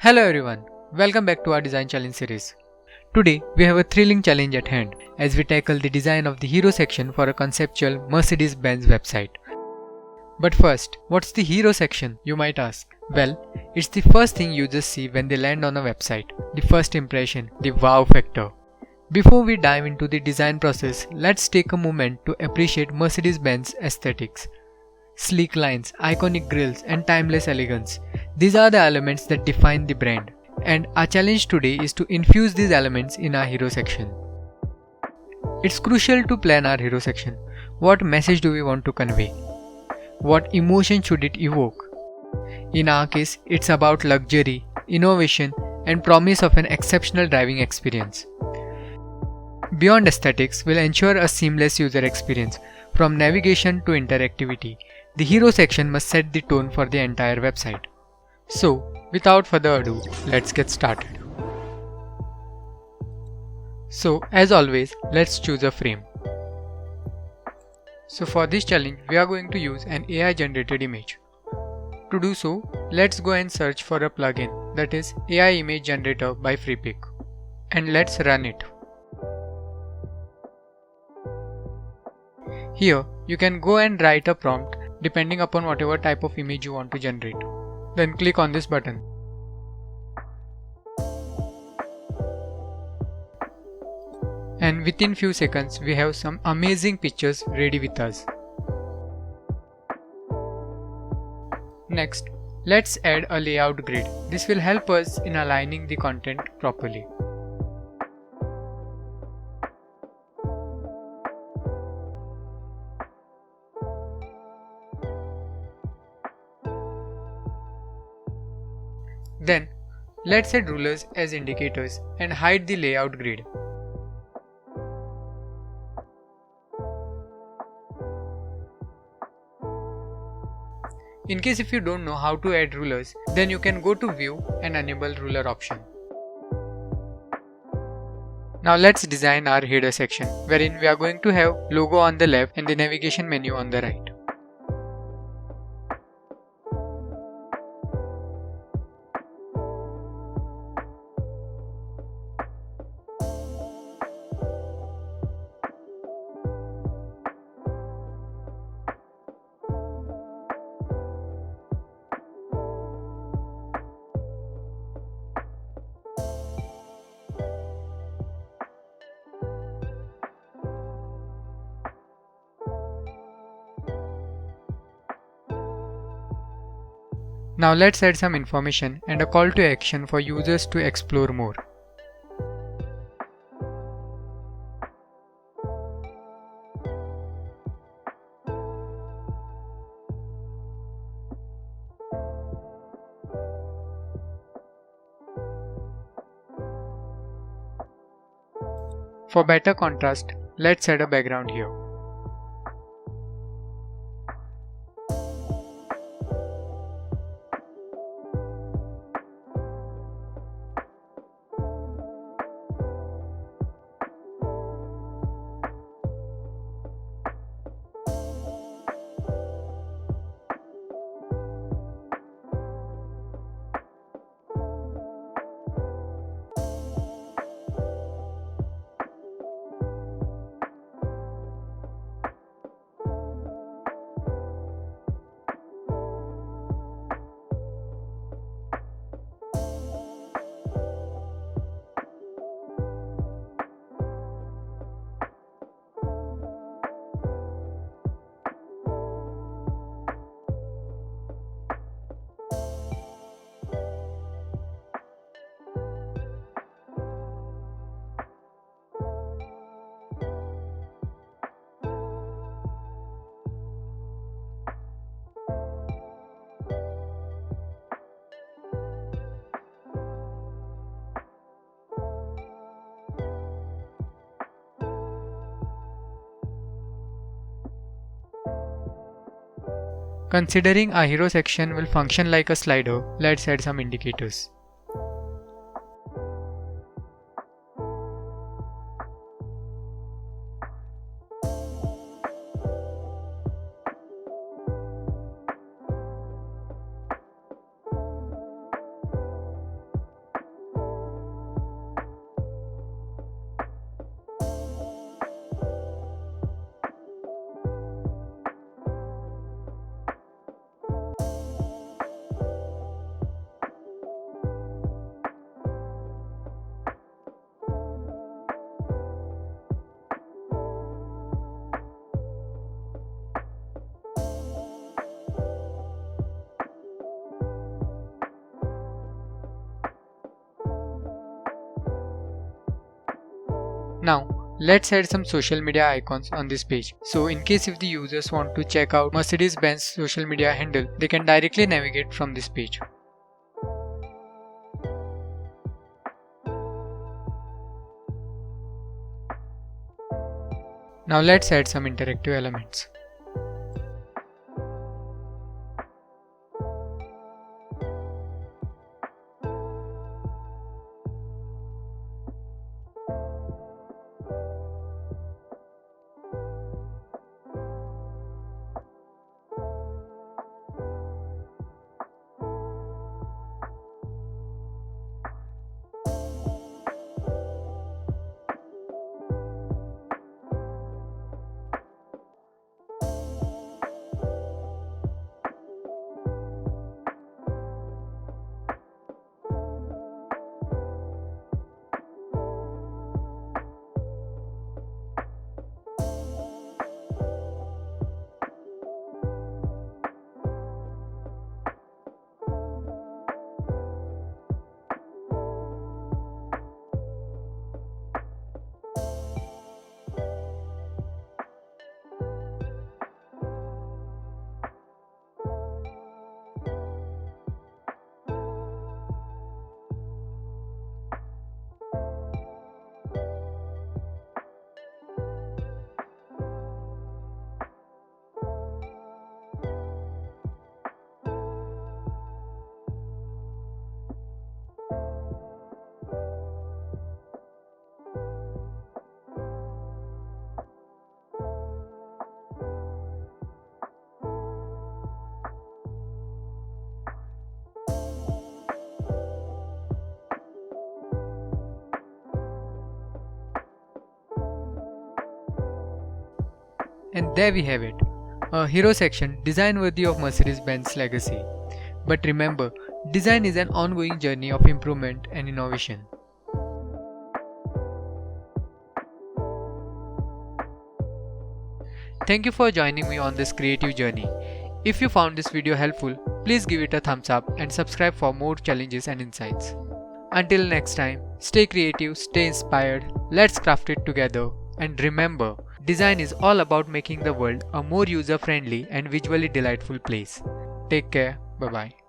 Hello everyone, welcome back to our design challenge series. Today we have a thrilling challenge at hand as we tackle the design of the hero section for a conceptual Mercedes Benz website. But first, what's the hero section, you might ask? Well, it's the first thing users see when they land on a website, the first impression, the wow factor. Before we dive into the design process, let's take a moment to appreciate Mercedes Benz aesthetics. Sleek lines, iconic grills, and timeless elegance. These are the elements that define the brand. And our challenge today is to infuse these elements in our hero section. It's crucial to plan our hero section. What message do we want to convey? What emotion should it evoke? In our case, it's about luxury, innovation, and promise of an exceptional driving experience. Beyond aesthetics, we'll ensure a seamless user experience, from navigation to interactivity. The hero section must set the tone for the entire website. So, without further ado, let's get started. So, as always, let's choose a frame. So for this challenge, we are going to use an AI generated image. To do so, let's go and search for a plugin, that is AI Image Generator by Freepik. And let's run it. Here, you can go and write a prompt depending upon whatever type of image you want to generate. Then click on this button. And within few seconds, we have some amazing pictures ready with us. Next, let's add a layout grid. This will help us in aligning the content properly. Then, let's add rulers as indicators and hide the layout grid. In case if you don't know how to add rulers, then you can go to View and enable ruler option. Now let's design our header section, wherein we are going to have logo on the left and the navigation menu on the right. Now let's add some information and a call to action for users to explore more. For better contrast, let's add a background here. Considering our hero section will function like a slider, let's add some indicators. Now, let's add some social media icons on this page. So in case if the users want to check out Mercedes Benz social media handle, they can directly navigate from this page. Now let's add some interactive elements. And there we have it, a hero section design worthy of Mercedes-Benz legacy. But remember, design is an ongoing journey of improvement and innovation. Thank you for joining me on this creative journey. If you found this video helpful, please give it a thumbs up and subscribe for more challenges and insights. Until next time, stay creative, stay inspired, let's craft it together, and remember, design is all about making the world a more user-friendly and visually delightful place. Take care, bye-bye.